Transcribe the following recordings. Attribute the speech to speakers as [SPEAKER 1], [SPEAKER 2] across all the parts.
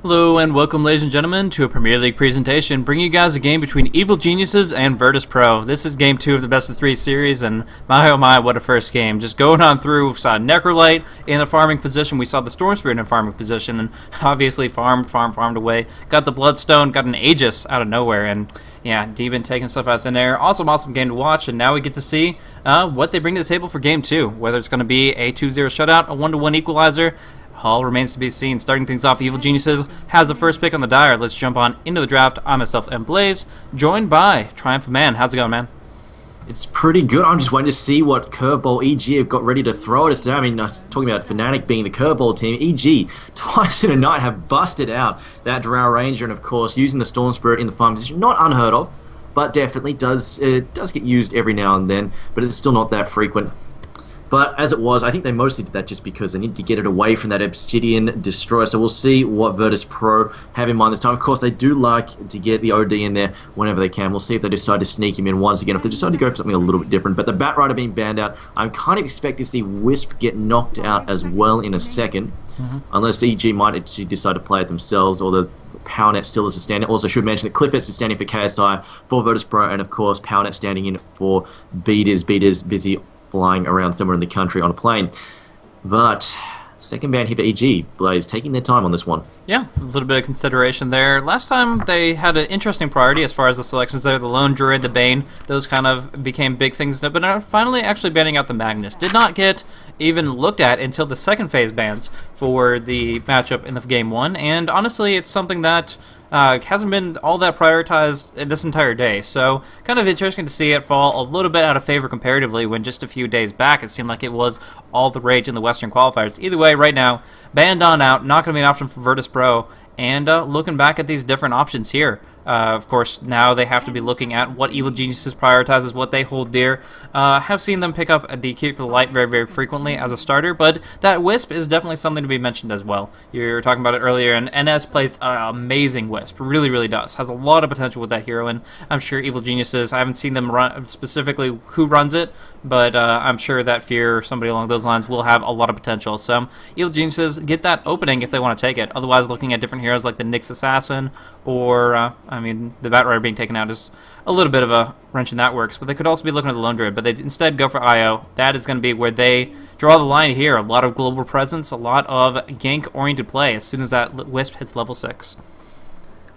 [SPEAKER 1] Hello and welcome, ladies and gentlemen, to a Premier League presentation bringing you guys a game between Evil Geniuses and Virtus Pro. This is game 2 of the best of 3 series, and my oh my, what a first game. Just going on through, saw Necrolite in a farming position, we saw the Storm Spirit in a farming position, and obviously farmed away. Got the Bloodstone, got an Aegis out of nowhere, and yeah, Demon taking stuff out of thin air. Awesome game to watch, and now we get to see what they bring to the table for game 2. Whether it's going to be a 2-0 shutout, a 1-1 equalizer, all remains to be seen. Starting things off, Evil Geniuses has the first pick on the dial. Let's jump on into the draft. I myself am Blaze, joined by Triumph of Man. How's it going, man?
[SPEAKER 2] It's pretty good. I'm just waiting to see what curveball EG have got ready to throw at us today. I mean, I was talking about Fnatic being the curveball team. EG, twice in a night, have busted out that Drow Ranger, and of course, using the Storm Spirit in the farm position. Not unheard of, but definitely does get used every now and then, but it's still not that frequent. But as it was, I think they mostly did that just because they needed to get it away from that Obsidian Destroyer. So we'll see what Virtus Pro have in mind this time. Of course, they do like to get the OD in there whenever they can. We'll see if they decide to sneak him in once again, if they decide to go for something a little bit different. But the Bat Rider being banned out, I'm kind of expecting to see Wisp get knocked out as well in a second. Unless EG might actually decide to play it themselves, or the PowerNet still is a stand-in. Also, should mention that Clippets is standing for KSI for Virtus Pro, and of course, PowerNet standing in for Beaters. Beaters busy flying around somewhere in the country on a plane. But second ban here for EG. Blaze taking their time on this one.
[SPEAKER 1] Yeah, a little bit of consideration there. Last time they had an interesting priority as far as the selections there. The Lone Druid, the Bane, those kind of became big things. But finally actually banning out the Magnus. Did not get even looked at until the second phase bans for the matchup in the game 1. And honestly, it's something that hasn't been all that prioritized this entire day, so kind of interesting to see it fall a little bit out of favor comparatively when just a few days back it seemed like it was all the rage in the Western qualifiers. Either way, right now, banned on out, not going to be an option for Virtus Pro, and looking back at these different options here. Of course, now they have to be looking at what Evil Geniuses prioritizes, what they hold dear. Have seen them pick up the Keep the Light very frequently as a starter, but that Wisp is definitely something to be mentioned as well. You were talking about it earlier, and NS plays an amazing Wisp. Really does. Has a lot of potential with that hero, and I'm sure Evil Geniuses, I haven't seen them run specifically who runs it, but I'm sure that Fear or somebody along those lines will have a lot of potential. So Evil Geniuses get that opening if they want to take it. Otherwise, looking at different heroes like the Nyx Assassin, or I mean, the Bat Rider being taken out is a little bit of a wrench in that works, but they could also be looking at the Lone Druid, but they instead go for IO. That is going to be where they draw the line here. A lot of global presence, a lot of gank-oriented play as soon as that Wisp hits level 6.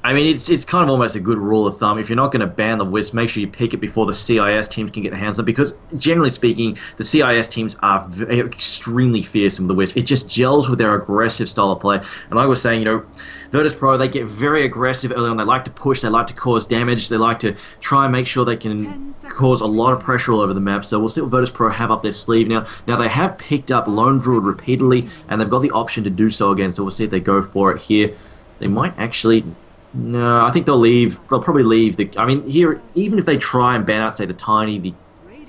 [SPEAKER 2] I mean, it's kind of almost a good rule of thumb. If you're not going to ban the Wisp, make sure you pick it before the CIS teams can get their hands on it, because generally speaking, the CIS teams are extremely fearsome with the Wisp. It just gels with their aggressive style of play. And like I was saying, you know, Virtus Pro, they get very aggressive early on. They like to push, they like to cause damage, they like to try and make sure they can cause a lot of pressure all over the map. So we'll see what Virtus Pro have up their sleeve now. Now, they have picked up Lone Druid repeatedly, and they've got the option to do so again, so we'll see if they go for it here. They might actually... No, I think they'll leave. They'll probably leave the... I mean, here, even if they try and ban out, say, the Tiny, the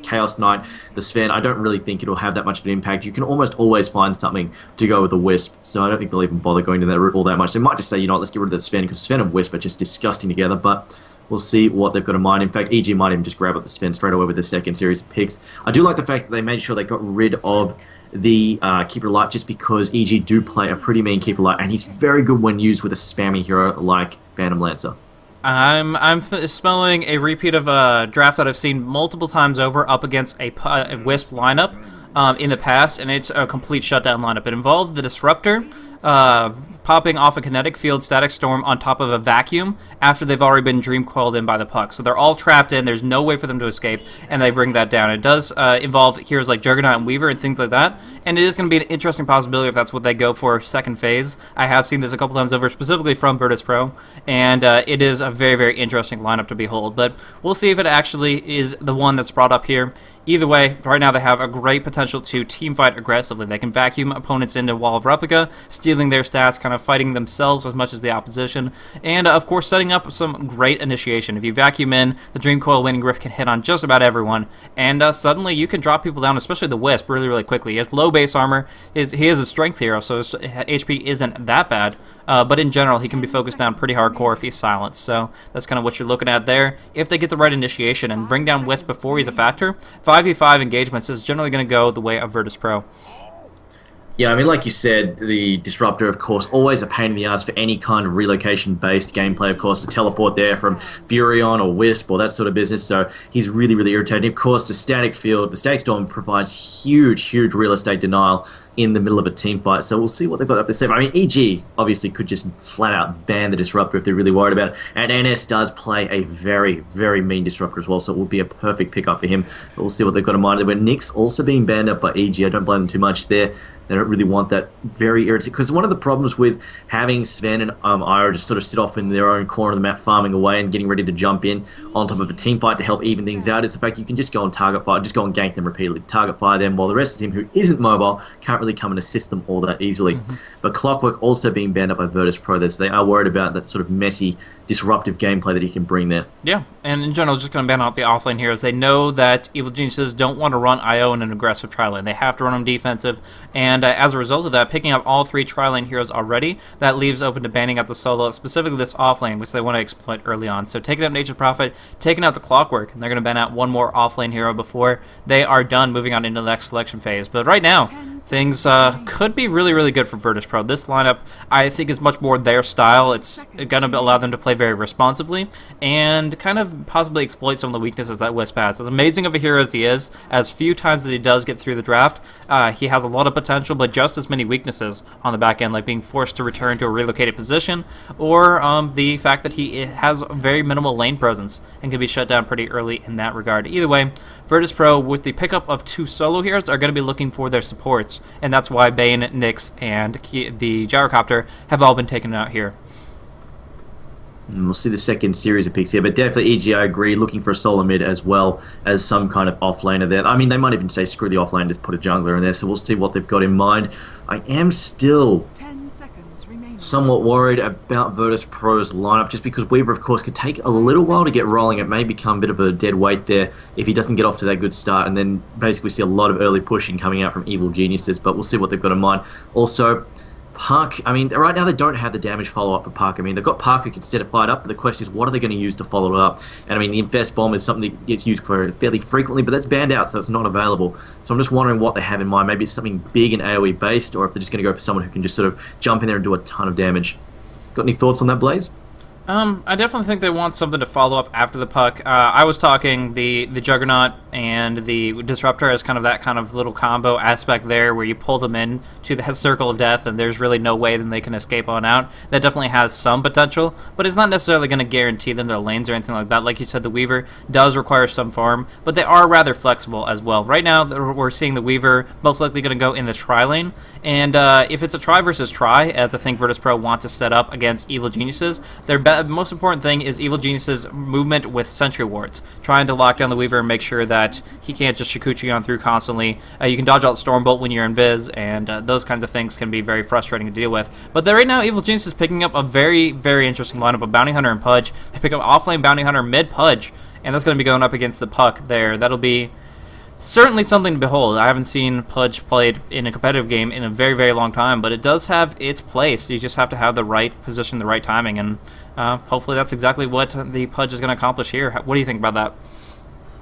[SPEAKER 2] Chaos Knight, the Sven, I don't really think it'll have that much of an impact. You can almost always find something to go with the Wisp, so I don't think they'll even bother going to that route all that much. They might just say, you know what, let's get rid of the Sven, because Sven and Wisp are just disgusting together, but we'll see what they've got in mind. In fact, EG might even just grab up the Sven straight away with the second series of picks. I do like the fact that they made sure they got rid of the Keeper Light, just because EG do play a pretty mean Keeper Light, and he's very good when used with a spammy hero like Phantom Lancer.
[SPEAKER 1] I'm smelling a repeat of a draft that I've seen multiple times over up against a Wisp lineup in the past, and it's a complete shutdown lineup. It involves the Disruptor popping off a kinetic field static storm on top of a vacuum after they've already been dream coiled in by the puck. So they're all trapped in, there's no way for them to escape, and they bring that down. It does involve heroes like Juggernaut and Weaver and things like that, and it is going to be an interesting possibility if that's what they go for second phase. I have seen this a couple times over, specifically from Virtus Pro, and it is a very interesting lineup to behold, but we'll see if it actually is the one that's brought up here. Either way, right now they have a great potential to teamfight aggressively. They can vacuum opponents into Wall of Replica, stealing their stats, kind of fighting themselves as much as the opposition, and of course setting up some great initiation. If you vacuum in, the Dream Coil Waning Rift can hit on just about everyone, and suddenly you can drop people down, especially the Wisp, really quickly. He has low base armor, he is a strength hero, so his HP isn't that bad, but in general he can be focused down pretty hardcore if he's silenced, so that's kind of what you're looking at there. If they get the right initiation and bring down Wisp before he's a factor, 5v5 engagements is generally going to go the way of Virtus Pro.
[SPEAKER 2] Yeah, I mean, like you said, the Disruptor, of course, always a pain in the ass for any kind of relocation-based gameplay, of course, to teleport there from Furion or Wisp or that sort of business, so he's really, really irritating. Of course, the static field, the static storm provides huge, huge real estate denial in the middle of a team fight, so we'll see what they've got up to say. I mean, EG obviously could just flat out ban the Disruptor if they're really worried about it, and NS does play a very, very mean Disruptor as well, so it will be a perfect pickup for him, but we'll see what they've got in mind. But Nyx also being banned up by EG, I don't blame them too much there. They don't really want that. Very irritating. Because one of the problems with having Sven and Ira just sort of sit off in their own corner of the map, farming away and getting ready to jump in on top of a team fight to help even things out, is the fact you can just go and target fire, just go and gank them repeatedly, target fire them, while the rest of the team who isn't mobile can't really come and assist them all that easily. But Clockwork also being banned up by Virtus Pro, so they are worried about that sort of messy, disruptive gameplay that he can bring there.
[SPEAKER 1] Yeah, and in general, just going to ban out the offlane heroes. They know that Evil Geniuses don't want to run IO in an aggressive tri-lane. They have to run them defensive, and as a result of that, picking up all 3 tri-lane heroes already, that leaves open to banning out the solo, specifically this offlane, which they want to exploit early on. So taking out Nature's Prophet, taking out the Clockwork, and they're going to ban out one more offlane hero before they are done moving on into the next selection phase. But right now, things could be really, really good for Virtus Pro. This lineup, I think, is much more their style. It's going to allow them to play very responsibly and kind of possibly exploit some of the weaknesses that Wisp has. As amazing of a hero as he is, as few times as he does get through the draft, he has a lot of potential, but just as many weaknesses on the back end, like being forced to return to a relocated position, or the fact that he has very minimal lane presence and can be shut down pretty early in that regard. Either way, Virtus Pro, with the pickup of 2 solo heroes, are going to be looking for their supports, and that's why Bane, Nyx, and the Gyrocopter have all been taken out here.
[SPEAKER 2] And we'll see the second series of picks here, but definitely EG, I agree, looking for a solo mid as well as some kind of offlaner there. I mean, they might even say screw the offlane, just put a jungler in there, so we'll see what they've got in mind. I am still somewhat worried about Virtus Pro's lineup, just because Weaver, of course, could take a little while to get rolling. It may become a bit of a dead weight there if he doesn't get off to that good start, and then basically see a lot of early pushing coming out from Evil Geniuses, but we'll see what they've got in mind. Also, Park, I mean, right now they don't have the damage follow-up for Park. I mean, they've got Park who can set a fight up, but the question is, what are they going to use to follow it up? And I mean, the Infest Bomb is something that gets used for fairly frequently, but that's banned out, so it's not available. So I'm just wondering what they have in mind. Maybe it's something big and AoE-based, or if they're just going to go for someone who can just sort of jump in there and do a ton of damage. Got any thoughts on that, Blaze?
[SPEAKER 1] I definitely think they want something to follow up after the puck. I was talking the Juggernaut and the Disruptor as kind of that kind of little combo aspect there where you pull them in to the circle of death and there's really no way then they can escape on out. That definitely has some potential, but it's not necessarily going to guarantee them their lanes or anything like that. Like you said, the Weaver does require some farm, but they are rather flexible as well. Right now, we're seeing the Weaver most likely going to go in the tri lane, and if it's a try versus try, as I think Virtus Pro wants to set up against Evil Geniuses, their most important thing is Evil Genius's movement with Sentry Wards, trying to lock down the Weaver and make sure that he can't just Shikuchi on through constantly. You can dodge out Stormbolt when you're invis, and those kinds of things can be very frustrating to deal with. But right now, Evil Genius is picking up a very, very interesting lineup of Bounty Hunter and Pudge. They pick up offlane Bounty Hunter mid-Pudge, and that's going to be going up against the Puck there. That'll be certainly something to behold. I haven't seen Pudge played in a competitive game in a very, very long time, but it does have its place. You just have to have the right position, the right timing, and hopefully that's exactly what the Pudge is going to accomplish here. What do you think about that?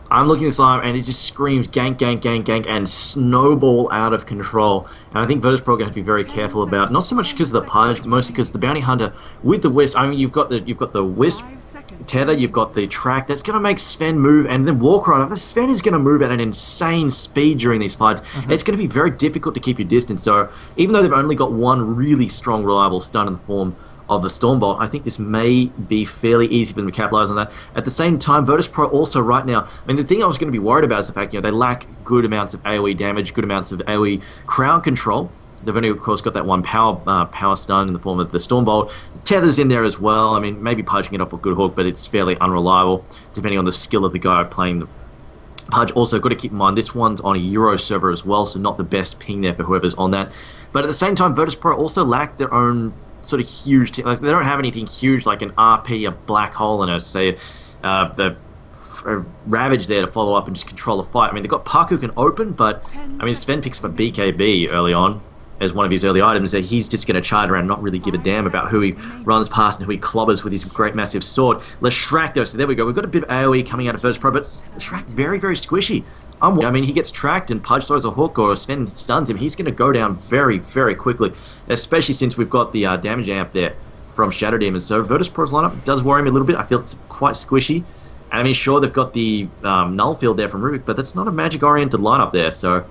[SPEAKER 2] I'm looking at this lineup and it just screams gank, gank, gank, gank, and snowball out of control. And I think Virtus Pro are going to have to be very careful about it. Not so much because of the Pudge, mostly because the Bounty Hunter with the Wisp. I mean, you've got the Wisp tether, you've got the track. That's going to make Sven move, and then Warcry. The Sven is going to move at an insane speed during these fights. It's going to be very difficult to keep your distance. So even though they've only got one really strong, reliable stun in the form of the Stormbolt, I think this may be fairly easy for them to capitalize on that. At the same time, Virtus Pro also right now, I mean, the thing I was going to be worried about is the fact, they lack good amounts of AoE damage, good amounts of AoE crown control. They've only, of course, got that one power stun in the form of the Stormbolt. Tether's in there as well. I mean, maybe Pudging it off a good hook, but it's fairly unreliable, depending on the skill of the guy playing the Pudge. Also, got to keep in mind, this one's on a Euro server as well, so not the best ping there for whoever's on that. But at the same time, Virtus Pro also lack their own sort of huge team. Like, they don't have anything huge like an RP, a Black Hole, and a Ravage there to follow up and just control the fight. I mean, they've got Puck who can open, but I mean, Sven picks up a BKB early on as one of his early items, that he's just going to charge around and not really give a damn about who he runs past and who he clobbers with his great massive sword. Leshrac though, so there we go. We've got a bit of AoE coming out of Virtus Pro, but Leshrac very, very squishy. I mean, he gets tracked and Pudge throws a hook or Sven stuns him. He's going to go down very, very quickly, especially since we've got the damage amp there from Shadow Demon. So Virtus Pro's lineup does worry me a little bit. I feel it's quite squishy. And I mean, sure, they've got the null field there from Rubik, but that's not a magic-oriented lineup there. So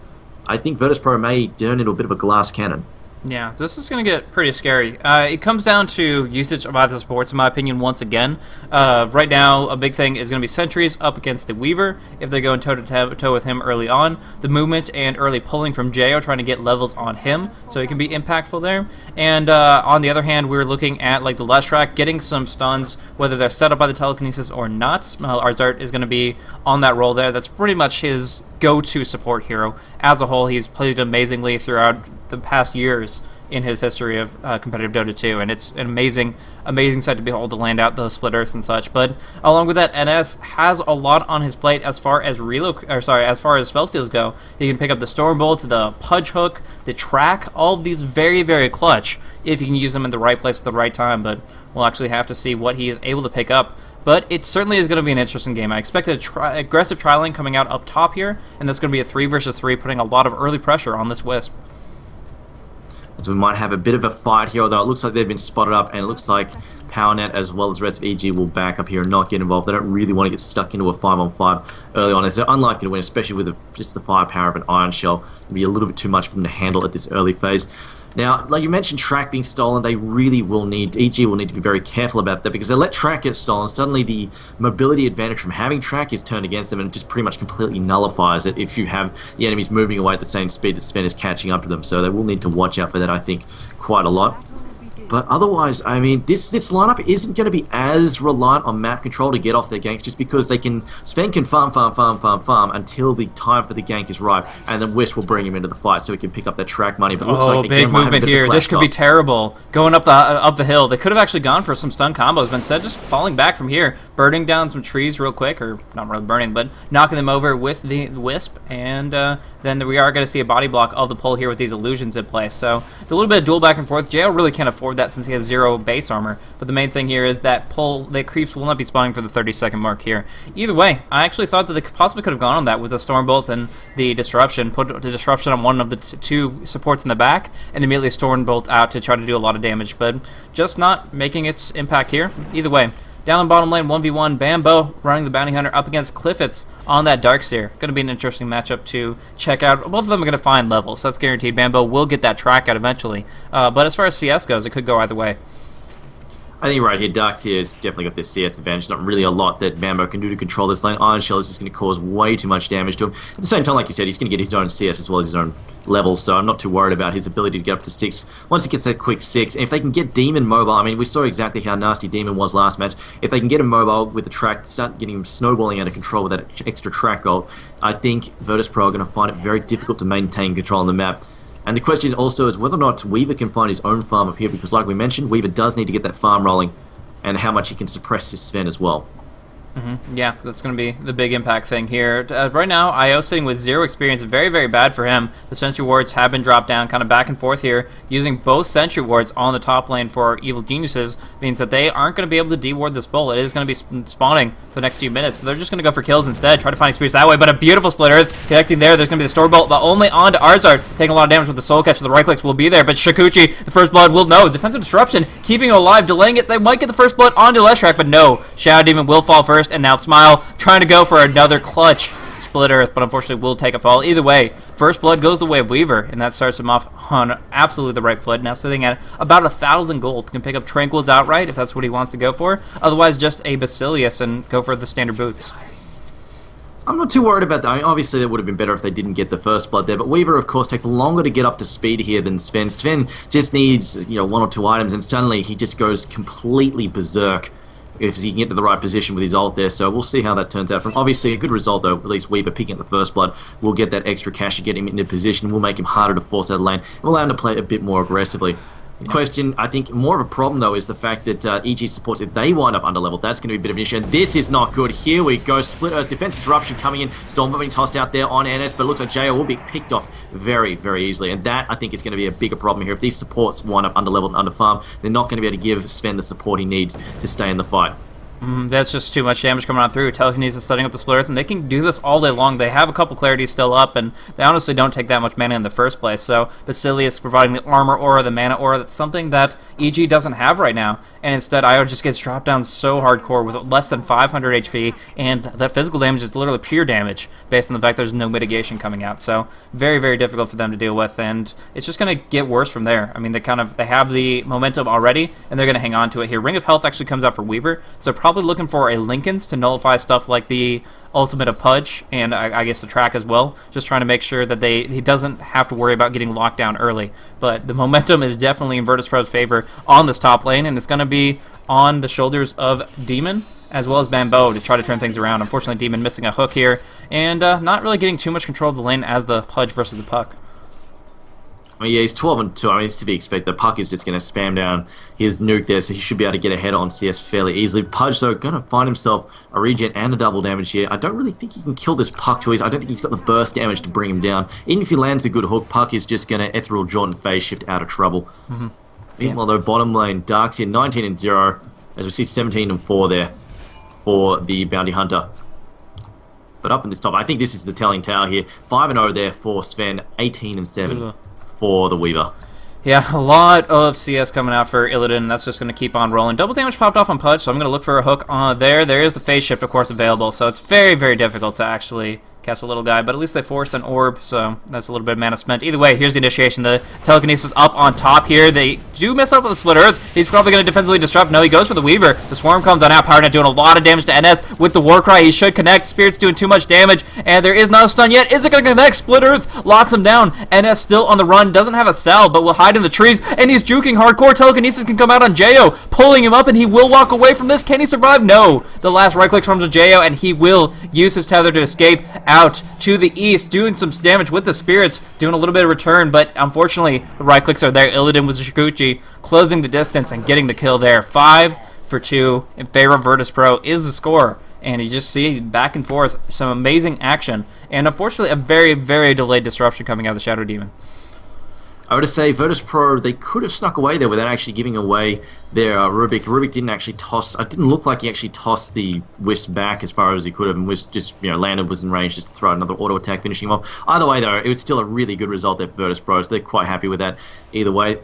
[SPEAKER 2] I think Virtus Pro may turn into a bit of a glass cannon.
[SPEAKER 1] Yeah, this is going to get pretty scary. It comes down to usage of either supports, in my opinion, once again. Right now, a big thing is going to be Sentries up against the Weaver, if they're going toe-to-toe with him early on. The movement and early pulling from Jo, trying to get levels on him, so he can be impactful there. And on the other hand, we're looking at like the Leshrac, getting some stuns, whether they're set up by the telekinesis or not. ars-art is going to be on that role there. That's pretty much his go-to support hero. As a whole, he's played amazingly throughout the past years in his history of competitive Dota 2, and it's an amazing sight to behold, to land out the split earths and such. But along with that, NS has a lot on his plate as far as as far as spell steals go. He can pick up the Stormbolt, the Pudge Hook, the Track, all of these very, very clutch if he can use them in the right place at the right time. But we'll actually have to see what he is able to pick up. But it certainly is going to be an interesting game. I expect aggressive trialing coming out up top here, and that's going to be a 3 versus 3, putting a lot of early pressure on this Wisp.
[SPEAKER 2] So we might have a bit of a fight here, although it looks like they've been spotted up, and it looks like PowerNet as well as the rest of EG will back up here and not get involved. They don't really want to get stuck into a 5-on-5 early on. It's unlikely to win, especially with just the firepower of an Iron Shell. It'll be a little bit too much for them to handle at this early phase. Now, like you mentioned, Track being stolen, they really will need, EG will need to be very careful about that, because they let Track get stolen, suddenly the mobility advantage from having Track is turned against them, and it just pretty much completely nullifies it if you have the enemies moving away at the same speed that Sven is catching up to them. So they will need to watch out for that, I think, quite a lot. But otherwise, I mean, this lineup isn't going to be as reliant on map control to get off their ganks, just because Sven can farm until the time for the gank is ripe, and then Wisp will bring him into the fight so he can pick up that Track money. But it looks like
[SPEAKER 1] big movement here. This could be terrible. Going up the hill. They could have actually gone for some stun combos, but instead just falling back from here, burning down some trees real quick, or not really burning, but knocking them over with the Wisp, and then we are going to see a body block of the pull here with these illusions in place. So a little bit of duel back and forth. JL really can't afford that since he has 0 base armor, but the main thing here is that creeps will not be spawning for the 30-second mark here. Either way, I actually thought that they possibly could have gone on that with the Stormbolt and the Disruption, put the Disruption on one of the two supports in the back, and immediately Stormbolt out to try to do a lot of damage, but just not making its impact here. Either way, down in bottom lane, 1v1, Bambo running the Bounty Hunter up against Cliffitz on that Darkseer. Going to be an interesting matchup to check out. Both of them are going to find levels, so that's guaranteed. Bambo will get that Track out eventually. But as far as CS goes, it could go either way.
[SPEAKER 2] I think right here, Darkseer has definitely got this CS advantage. Not really a lot that Bambo can do to control this lane. Iron Shell is just going to cause way too much damage to him. At the same time, like you said, he's going to get his own CS as well as his own level, so I'm not too worried about his ability to get up to 6. Once he gets that quick 6, and if they can get Demon mobile, I mean, we saw exactly how nasty Demon was last match. If they can get him mobile with the Track, start getting him snowballing out of control with that extra Track gold, I think Virtus Pro are going to find it very difficult to maintain control on the map. And the question also is whether or not Weaver can find his own farm up here, because like we mentioned, Weaver does need to get that farm rolling, and how much he can suppress his Sven as well.
[SPEAKER 1] Yeah, that's going to be the big impact thing here. Right now, IO sitting with 0 experience, very, very bad for him. The Sentry Wards have been dropped down, kind of back and forth here. Using both Sentry Wards on the top lane for Evil Geniuses means that they aren't going to be able to de-ward this bull. It is going to be spawning for the next few minutes, so they're just going to go for kills instead, try to find experience that way, but a beautiful Split Earth connecting there. There's going to be the Stormbolt, but only on to ars-art, taking a lot of damage with the Soul Catch, so the right clicks will be there, but Shakuchi, the First Blood, will know. Defensive Disruption, keeping him alive, delaying it. They might get the First Blood onto Leshrac, but no. Shadow Demon will fall first, and now Smile trying to go for another clutch Split Earth, but unfortunately will take a fall. Either way, First Blood goes the way of Weaver, and that starts him off on absolutely the right foot. Now sitting at about 1,000 gold. Can pick up Tranquils outright if that's what he wants to go for. Otherwise, just a Basilius and go for the standard boots.
[SPEAKER 2] I'm not too worried about that. I mean, obviously, it would have been better if they didn't get the First Blood there, but Weaver, of course, takes longer to get up to speed here than Sven. Sven just needs, 1 or 2 items, and suddenly he just goes completely berserk if he can get to the right position with his ult there, so we'll see how that turns out. From obviously a good result though, at least Weaver picking up the First Blood will get that extra cash to get him into position, will make him harder to force out of lane, and will allow him to play a bit more aggressively. The question, I think, more of a problem though, is the fact that EG supports, if they wind up underleveled, that's going to be a bit of an issue, and this is not good. Here we go, Split Earth, Defense Disruption coming in, Storm being tossed out there on NS, but it looks like JO will be picked off very, very easily, and that, I think, is going to be a bigger problem here. If these supports wind up underleveled and underfarmed, they're not going to be able to give Sven the support he needs to stay in the fight.
[SPEAKER 1] That's just too much damage coming on through. Telekinesis setting up the Split Earth, and they can do this all day long. They have a couple clarities still up, and they honestly don't take that much mana in the first place. So Basilius providing the armor aura, the mana aura, that's something that EG doesn't have right now. And instead, IO just gets dropped down so hardcore with less than 500 HP, and that physical damage is literally pure damage based on the fact there's no mitigation coming out. So very, very difficult for them to deal with, and it's just going to get worse from there. I mean, they have the momentum already, and they're going to hang on to it here. Ring of Health actually comes out for Weaver, so probably looking for a Lincoln's to nullify stuff like the Ultimate of Pudge, and I guess the track as well, just trying to make sure that he doesn't have to worry about getting locked down early. But the momentum is definitely in Virtus.pro's favor on this top lane, and it's going to be on the shoulders of Demon as well as Bambo to try to turn things around. Unfortunately, Demon missing a hook here, and not really getting too much control of the lane as the Pudge versus the Puck.
[SPEAKER 2] I mean, yeah, he's 12-2. I mean, it's to be expected. The Puck is just going to spam down his nuke there, so he should be able to get ahead on CS fairly easily. Pudge, though, going to find himself a regen and a double damage here. I don't really think he can kill this Puck too easy. I don't think he's got the burst damage to bring him down. Even if he lands a good hook, Puck is just going to Ethereal Jaunt and Phase Shift out of trouble. Meanwhile, though, bottom lane, Dark's here 19-0, as we see 17-4 there for the Bounty Hunter. But up in this top, I think this is the telling tale here. 5-0 there for Sven, 18-7. For the Weaver.
[SPEAKER 1] Yeah, a lot of CS coming out for Illidan. That's just going to keep on rolling. Double damage popped off on Pudge, so I'm going to look for a hook on there. There is the Phase Shift, of course, available, so it's very, very difficult to actually catch a little guy, but at least they forced an orb, so that's a little bit of mana spent. Either way, here's the initiation. The telekinesis up on top here. They do mess up with the Split Earth. He's probably going to defensively disrupt. No, he goes for the Weaver. The Swarm comes on out. PowerNet doing a lot of damage to NS with the Warcry. He should connect. Spirit's doing too much damage, and there is no stun yet. Is it going to connect? Split Earth locks him down. NS still on the run. Doesn't have a cell, but will hide in the trees, and he's juking hardcore. Telekinesis can come out on Jo, pulling him up, and he will walk away from this. Can he survive? No. The last right click comes to Jo, and he will use his tether to escape out to the east, doing some damage with the Spirits, doing a little bit of return, but unfortunately the right clicks are there. Illidan with Shikuchi closing the distance and getting the kill there. 5-2 in favor of Virtus.pro is the score, and you just see back and forth some amazing action, and unfortunately a very, very delayed disruption coming out of the Shadow Demon.
[SPEAKER 2] I would say Virtus.pro, they could have snuck away there without actually giving away their Rubik. Rubik didn't actually toss. It didn't look like he actually tossed the Wisp back as far as he could have, and Wisp just, landed, was in range just to throw another auto attack, finishing him off. Either way, though, it was still a really good result there for Virtus.pro, so they're quite happy with that either way.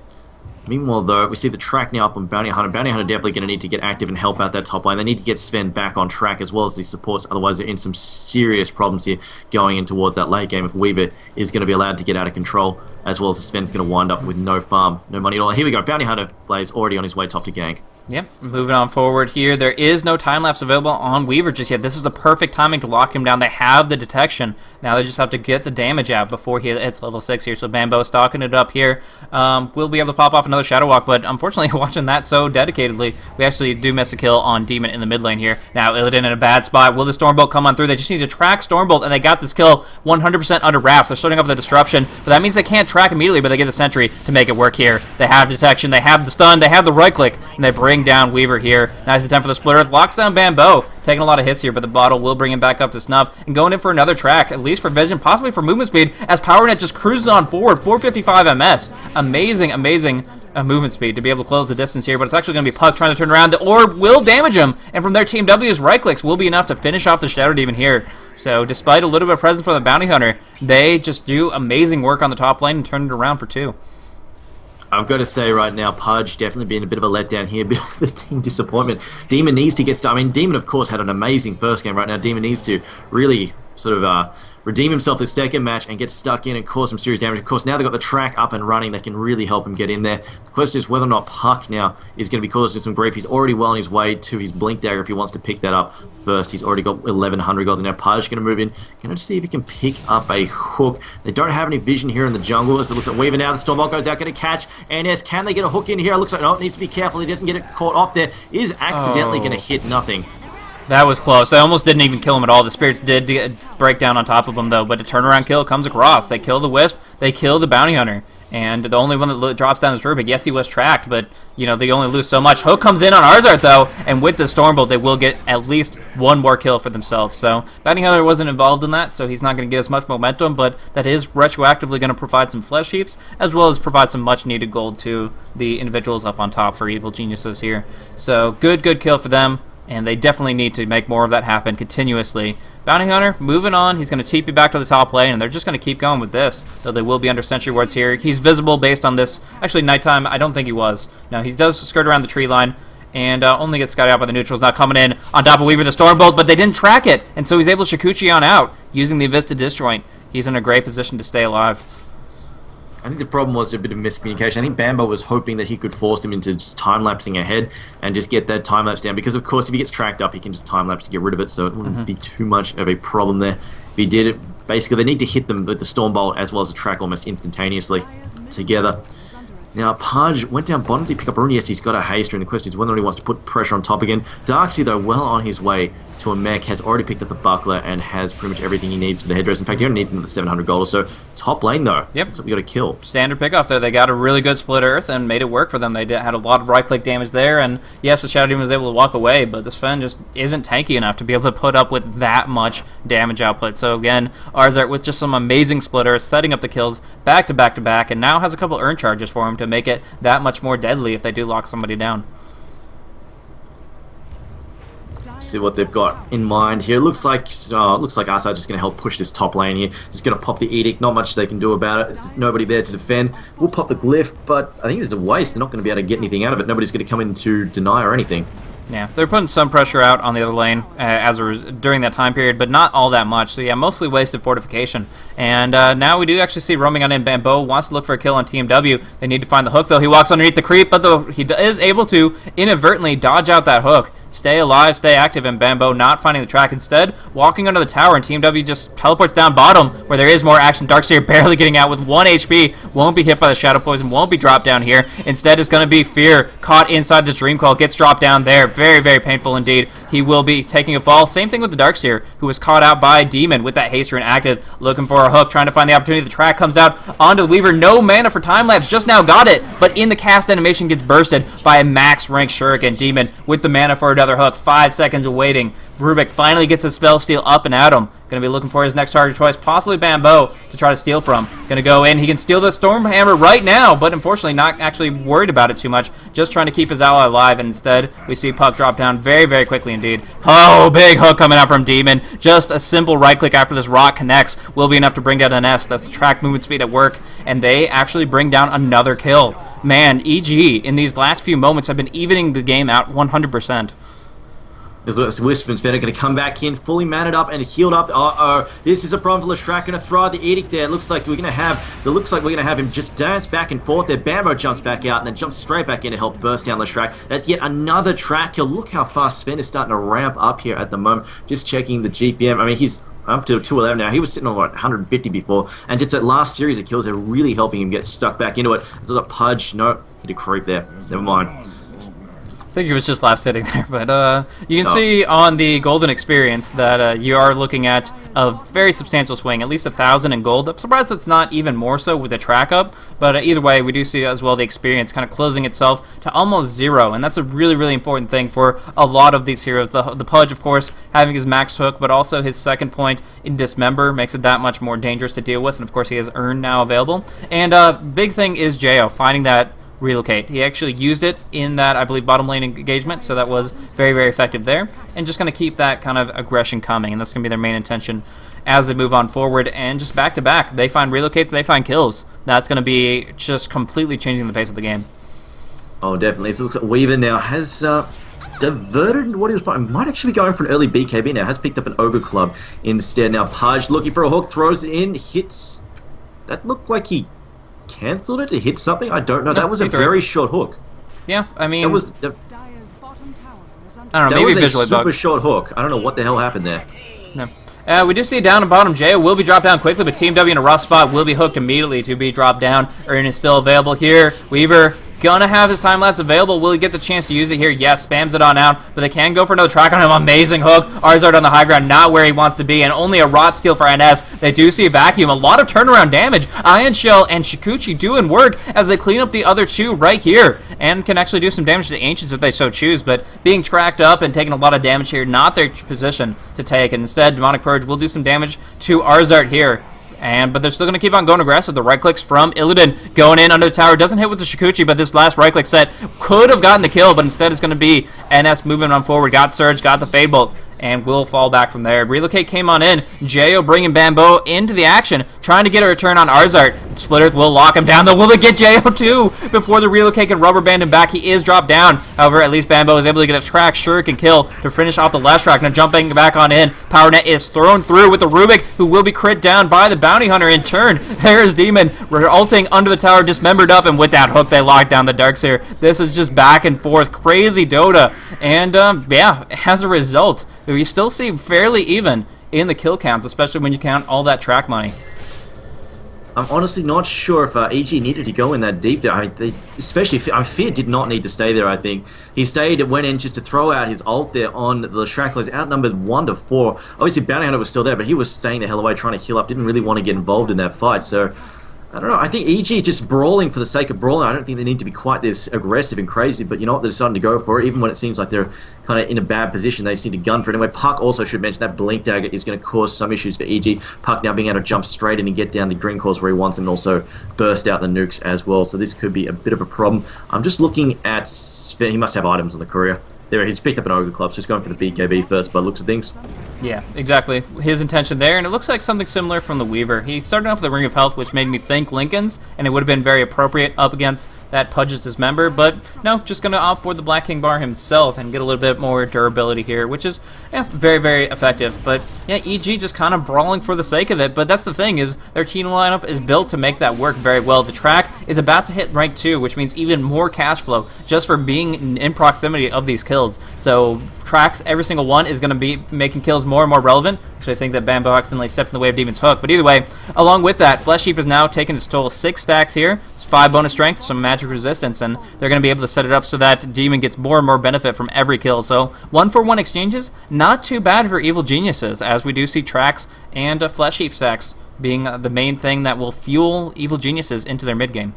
[SPEAKER 2] Meanwhile, though, we see the track now up on Bounty Hunter. Bounty Hunter definitely going to need to get active and help out that top line. They need to get Sven back on track as well as the supports. Otherwise, they're in some serious problems here going in towards that late game if Weaver is going to be allowed to get out of control, as well as Sven's going to wind up with no farm, no money at all. Here we go. Bounty Hunter plays already on his way top to gank.
[SPEAKER 1] Yep, moving on forward here. There is no time-lapse available on Weaver just yet. This is the perfect timing to lock him down. They have the detection. Now they just have to get the damage out before he hits level 6 here. So Bambo stalking it up here. We'll be able to pop off another Shadow Walk, but unfortunately watching that so dedicatedly, we actually do miss a kill on Demon in the mid lane here. Now Illidan in a bad spot. Will the Stormbolt come on through? They just need to track Stormbolt, and they got this kill 100% under wraps. They're starting off with the disruption, but that means they can't track immediately, but they get the sentry to make it work here. They have detection, they have the stun, they have the right click, and they bring down Weaver here. Nice attempt for the Split Earth. Locks down Bambo. Taking a lot of hits here, but the bottle will bring him back up to snuff. And going in for another track, at least for vision, possibly for movement speed, as PowerNet just cruises on forward. 455 MS. Amazing, amazing movement speed to be able to close the distance here, but it's actually going to be Puck trying to turn around. The orb will damage him, and from there, Team W's right clicks will be enough to finish off the Shadow Demon here. So despite a little bit of presence from the Bounty Hunter, they just do amazing work on the top lane and turn it around for 2.
[SPEAKER 2] I've got to say right now, Pudge definitely being a bit of a letdown here, a bit of a team disappointment. Demon needs to get started. I mean, Demon, of course, had an amazing first game. Right now, Demon needs to really sort of redeem himself this second match and get stuck in and cause some serious damage. Of course, now they've got the track up and running. They can really help him get in there. The question is whether or not Puck now is going to be causing some grief. He's already well on his way to his Blink Dagger if he wants to pick that up first. He's already got 1100 gold. Now Pudge going to move in. Going to see if he can pick up a hook. They don't have any vision here in the jungle. As it looks like Weaver now. The Stormbolt goes out, going to catch NS. Can they get a hook in here? It looks like, no, it needs to be careful. He doesn't get it caught off there. Is accidentally going to hit nothing.
[SPEAKER 1] That was close. I almost didn't even kill him at all. The Spirits did break down on top of him, though, but a turnaround kill comes across. They kill the Wisp, they kill the Bounty Hunter, and the only one that drops down is Rubik. Yes, he was tracked, but, they only lose so much. Hook comes in on ars-art, though, and with the Stormbolt, they will get at least one more kill for themselves. So, Bounty Hunter wasn't involved in that, so he's not going to get as much momentum, but that is retroactively going to provide some flesh heaps, as well as provide some much-needed gold to the individuals up on top for Evil Geniuses here. So, good kill for them. and they definitely need to make more of that happen continuously. Bounty Hunter moving on. He's going to TP back to the top lane, and they're just going to keep going with this, though they will be under sentry wards here. He's visible based on this. Actually, nighttime, I don't think he was. No, he does skirt around the tree line, and only gets scouted out by the neutrals, now coming in on top of Weaver the Stormbolt, but they didn't track it, and so he's able to Shikuchi on out using the Vista Disjoint. He's in a great position to stay alive.
[SPEAKER 2] I think the problem was a bit of miscommunication. I think Bambo was hoping that he could force him into just time-lapsing ahead and just get that time-lapse down, because of course if he gets tracked up he can just time-lapse to get rid of it, so it wouldn't be too much of a problem there. If he did it, basically they need to hit them with the Stormbolt as well as the track almost instantaneously together. Now, Pudge went down bottom to pick up Rune. Yes, he's got a haste, and the question is whether or not he wants to put pressure on top again. Darkseid, though, well on his way to a mech, has already picked up the buckler and has pretty much everything he needs for the headdress. In fact, he only needs another 700 gold or so. Top lane, though.
[SPEAKER 1] Yep.
[SPEAKER 2] So we got a kill.
[SPEAKER 1] Standard pickoff there. They got a really good split earth and made it work for them. They had a lot of right-click damage there, and yes, the Shadow Demon was able to walk away, but this Fen just isn't tanky enough to be able to put up with that much damage output. So again, ars-art with just some amazing split earth, setting up the kills back to back to back, and now has a couple earn charges for him to make it that much more deadly if they do lock somebody down.
[SPEAKER 2] See what they've got in mind here. Looks like ars-art just going to help push this top lane here. Just going to pop the edict. Not much they can do about it. There's nobody there to defend. We'll pop the glyph, but I think this is a waste. They're not going to be able to get anything out of it. Nobody's going to come in to deny or anything.
[SPEAKER 1] Yeah, they're putting some pressure out on the other lane during that time period, but not all that much. So yeah, mostly wasted fortification. And now we do actually see roaming on in. Bambo wants to look for a kill on Team W. They need to find the hook, though. He walks underneath the creep, but though he is able to inadvertently dodge out that hook. Stay alive, stay active, and Bambo not finding the track. Instead, walking under the tower, and Team W just teleports down bottom, where there is more action. Darkseer barely getting out with 1 HP. Won't be hit by the Shadow Poison, won't be dropped down here. Instead, it's going to be Fear, caught inside this Dream Coil, gets dropped down there. Very, very painful indeed. He will be taking a fall. Same thing with the Darkseer, who was caught out by Demon with that haste rune active, looking for a hook, trying to find the opportunity. The track comes out onto the Weaver. No mana for time-lapse, just now got it, but in the cast animation gets bursted by a max-rank Shuriken. Demon with the mana for another hook. 5 seconds of waiting. Rubik finally gets his spell steal up and at him. Going to be looking for his next target choice, possibly Bambo, to try to steal from. Going to go in. He can steal the Stormhammer right now, but unfortunately not actually worried about it too much. Just trying to keep his ally alive, and instead we see Puck drop down very, very quickly indeed. Oh, big hook coming out from Demon. Just a simple right-click after this rock connects will be enough to bring down an S. That's the track movement speed at work, and they actually bring down another kill. Man, EG in these last few moments have been evening the game out 100%.
[SPEAKER 2] As Wispen's going to come back in, fully manned up and healed up. Uh-oh, this is a problem for Leshrac. Going to throw out the edict there. It looks like we're going to have him just dance back and forth there. Bambo jumps back out and then jumps straight back in to help burst down Leshrac. That's yet another track kill. Look how fast Sven is starting to ramp up here at the moment. Just checking the GPM. I mean, he's up to 211 now. He was sitting on what, 150 before, and just that last series of kills are really helping him get stuck back into it. There's a Pudge. No, hit a creep there. Never mind.
[SPEAKER 1] I think it was just last hitting there, but you can see on the golden experience that you are looking at a very substantial swing, at least 1,000 in gold. I'm surprised it's not even more so with the track up, but either way, we do see as well the experience kind of closing itself to almost 0, and that's a really, really important thing for a lot of these heroes. The Pudge, of course, having his max hook, but also his second point in Dismember makes it that much more dangerous to deal with, and of course he has Earn now available. And big thing is Jo finding that relocate. He actually used it in that, I believe, bottom lane engagement, so that was very, very effective there. And just going to keep that kind of aggression coming, and that's going to be their main intention as they move on forward. And just back to back, they find relocates, they find kills. That's going to be just completely changing the pace of the game.
[SPEAKER 2] Oh, definitely. It looks like Weaver now has diverted what he was playing. Might actually be going for an early BKB now. Has picked up an Ogre Club instead. Now Pudge looking for a hook, throws it in, hits. That looked like he cancelled it to hit something. I don't know. That was a very short hook.
[SPEAKER 1] Yeah, I mean,
[SPEAKER 2] that was
[SPEAKER 1] I don't know. Maybe
[SPEAKER 2] that was a super
[SPEAKER 1] bug.
[SPEAKER 2] short hook. I don't know what the hell happened there.
[SPEAKER 1] No. We do see down and bottom. Jo will be dropped down quickly, but Team W in a rough spot will be hooked immediately to be dropped down. Earn is still available here. Weaver gonna have his time lapse available. Will he get the chance to use it here? Yes, spams it on out, but they can go for another track on him. Amazing hook. ars-art on the high ground, not where he wants to be, and only a rot steal for NS. They do see a vacuum. A lot of turnaround damage. Ion Shell and Shikuchi doing work as they clean up the other two right here, and can actually do some damage to the Ancients if they so choose, but being tracked up and taking a lot of damage here, not their position to take, and instead Demonic Purge will do some damage to ars-art here. But they're still going to keep on going aggressive. The right clicks from Illidan going in under the tower. Doesn't hit with the Shikuchi, but this last right click set could have gotten the kill, but instead it's going to be NS moving on forward. Got Surge, got the Fade Bolt, and will fall back from there. Relocate came on in. Jo bringing Bambo into the action, trying to get a return on ars-art. Splitters will lock him down, though. Will it get Jo too? Before the Relocate can rubber band him back, he is dropped down. However, at least Bambo is able to get a track, Shuriken kill to finish off the last track. Now jumping back on in. Power Net is thrown through with the Rubik, who will be crit down by the Bounty Hunter in turn. There is Demon ulting under the tower, dismembered up, and with that hook, they lock down the Darkseer. This is just back and forth. Crazy Dota. And, yeah, as a result, we still see fairly even in the kill counts, especially when you count all that track money.
[SPEAKER 2] I'm honestly not sure if EG needed to go in that deep there. Especially, Fear did not need to stay there, I think. He went in just to throw out his ult there on the Shrek. He was outnumbered 1-4. Obviously, Bounty Hunter was still there, but he was staying the hell away, trying to heal up. Didn't really want to get involved in that fight, so I don't know. I think EG just brawling for the sake of brawling. I don't think they need to be quite this aggressive and crazy, but you know what? They're deciding to go for it, even when it seems like they're kind of in a bad position. They just need to gun for it. Anyway, Puck also should mention that Blink Dagger is going to cause some issues for EG. Puck now being able to jump straight in and get down the green course where he wants and also burst out the nukes as well. So this could be a bit of a problem. I'm just looking at Sven. He must have items on the courier. There, he's picked up an Ogre Club, so he's going for the BKB first by the looks of things.
[SPEAKER 1] Yeah, exactly. His intention there, and it looks like something similar from the Weaver. He started off with the Ring of Health, which made me think Lincoln's, and it would have been very appropriate up against that Pudge's Dismember, but no, just going to opt for the Black King Bar himself and get a little bit more durability here, which is very, very effective. But yeah, EG just kind of brawling for the sake of it, but that's the thing, is their team lineup is built to make that work very well. The track is about to hit rank 2, which means even more cash flow just for being in proximity of these kills. So tracks, every single one is going to be making kills more and more relevant. So I think that Bambo accidentally stepped in the way of Demon's Hook. But either way, along with that, Flesh Heap is now taking its total 6 stacks here. It's 5 bonus strength, some magic resistance, and they're going to be able to set it up so that Demon gets more and more benefit from every kill. So 1-for-1 exchanges, not too bad for Evil Geniuses, as we do see tracks and Flesh Heap stacks being the main thing that will fuel Evil Geniuses into their mid game.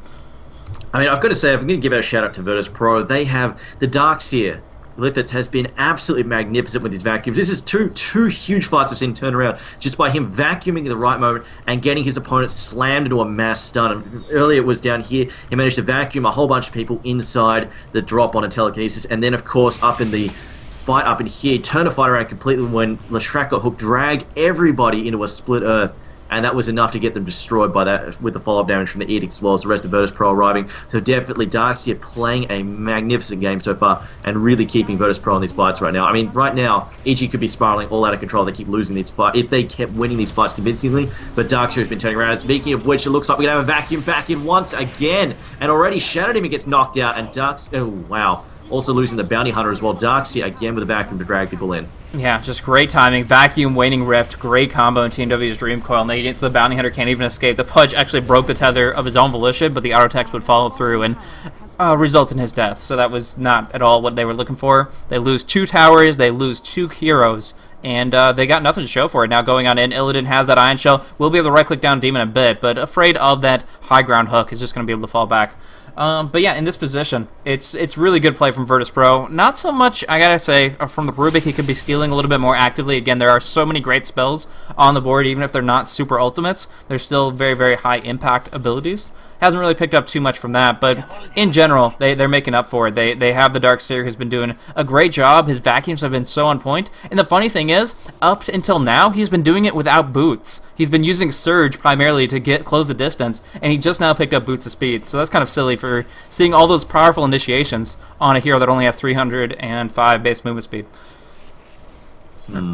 [SPEAKER 2] I mean, I've got to say, I'm going to give a shout out to Virtus Pro. They have the Darkseer. Liffitz has been absolutely magnificent with his vacuums. This is two huge fights I've seen turn around just by him vacuuming at the right moment and getting his opponent slammed into a mass stun. And earlier it was down here. He managed to vacuum a whole bunch of people inside the drop on a telekinesis. And then, of course, up in the fight up in here, he turned the fight around completely when Leshrak got hooked, dragged everybody into a split earth. And that was enough to get them destroyed by that, with the follow-up damage from the Edict, as well as the rest of Virtus Pro arriving. So definitely Darkseer playing a magnificent game so far and really keeping Virtus Pro in these fights right now. I mean, right now, EG could be spiraling all out of control. They keep losing these fights if they kept winning these fights convincingly. But Darkseer has been turning around. Speaking of which, it looks like we're going to have a vacuum back in once again. And already shattered him and gets knocked out. And oh, wow. Also losing the Bounty Hunter as well. Darkseer again with a vacuum to drag people in.
[SPEAKER 1] Yeah, just great timing. Vacuum, Waning Rift, great combo in TMW's Dream Coil. Negates the Bounty Hunter, can't even escape. The Pudge actually broke the tether of his own volition, but the auto text would follow through and result in his death. So that was not at all what they were looking for. They lose 2 towers, they lose 2 heroes, and they got nothing to show for it. Now going on in, Illidan has that Iron Shell. We'll be able to right-click down Demon a bit, but afraid of that high ground hook is just going to be able to fall back. But yeah, in this position, it's really good play from Virtus Pro. Not so much, I gotta say, from the Rubik, he could be stealing a little bit more actively. Again, there are so many great spells on the board, even if they're not super ultimates. They're still very, very high impact abilities. Hasn't really picked up too much from that, but in general, they're making up for it. They have the Darkseer who's been doing a great job. His vacuums have been so on point. And the funny thing is, up until now, he's been doing it without boots. He's been using Surge primarily to close the distance, and he just now picked up Boots of Speed. So that's kind of silly for seeing all those powerful initiations on a hero that only has 305 base movement speed.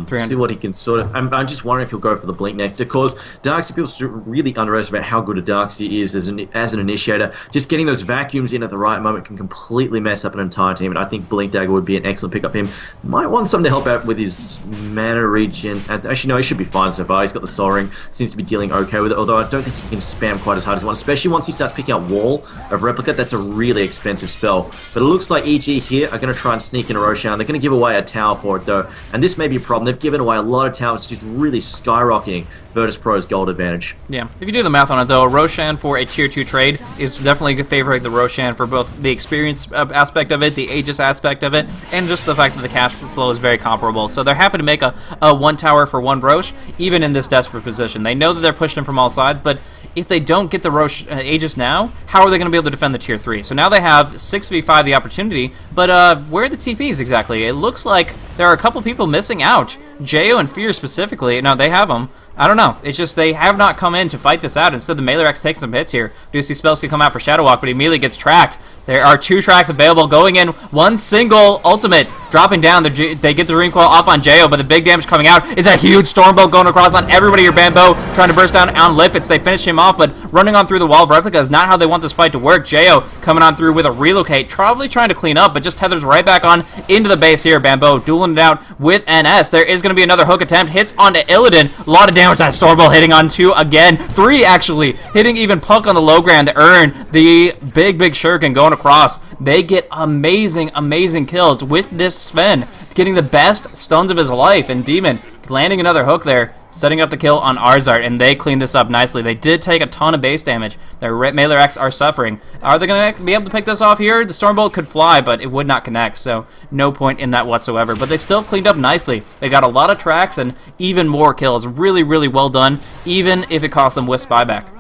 [SPEAKER 2] See what he can sort of... I'm just wondering if he'll go for the Blink next, because Darkseer, people should really underestimate how good a Darkseer is as an initiator. Just getting those vacuums in at the right moment can completely mess up an entire team, and I think Blink Dagger would be an excellent pick up him. Might want something to help out with his mana regen. Actually, no, he should be fine so far. He's got the Soul Ring, seems to be dealing okay with it, although I don't think he can spam quite as hard as he wants, especially once he starts picking up Wall of Replicate. That's a really expensive spell. But it looks like EG here are going to try and sneak in a Roshan. They're going to give away a tower for it, though, and this may be problem. They've given away a lot of talents, just really skyrocketing Virtus Pro's gold advantage.
[SPEAKER 1] Yeah, if you do the math on it, though, Roshan for a Tier 2 trade is definitely favoring the Roshan for both the experience aspect of it, the Aegis aspect of it, and just the fact that the cash flow is very comparable. So they're happy to make a one tower for one Rosh, even in this desperate position. They know that they're pushing him from all sides, but if they don't get the Rosh Aegis now, how are they going to be able to defend the Tier 3? So now they have 6v5 the opportunity, but where are the TPs exactly? It looks like there are a couple people missing out. Jo and Fear specifically, no, they have them. I don't know. It's just they have not come in to fight this out. Instead, the Melee Rex takes some hits here. Do see spells can come out for Shadow Walk, but he immediately gets tracked. There are 2 tracks available, going in one single ultimate, dropping down. They get the Dream Coil off on Jo, but the big damage coming out is a huge Stormbolt going across on everybody here. Bambo trying to burst down on Liffits. They finish him off, but running on through the wall of Replica is not how they want this fight to work. Jo coming on through with a relocate, probably trying to clean up, but just tethers right back on into the base here. Bambo dueling it out with NS. There is going to be another hook attempt. Hits onto Illidan. A lot of damage that Stormbolt hitting on 2 again. 3 actually. Hitting even Punk on the low ground to earn the big shuriken going across. They get amazing kills with this Sven, getting the best stuns of his life, and Demon landing another hook there, setting up the kill on ars-art, and they clean this up nicely. They did take a ton of base damage. Their Melee Rex are suffering. Are they going to be able to pick this off here? The Stormbolt could fly, but it would not connect, so no point in that whatsoever. But they still cleaned up nicely. They got a lot of tracks and even more kills. Really well done, even if it cost them Wisp buyback.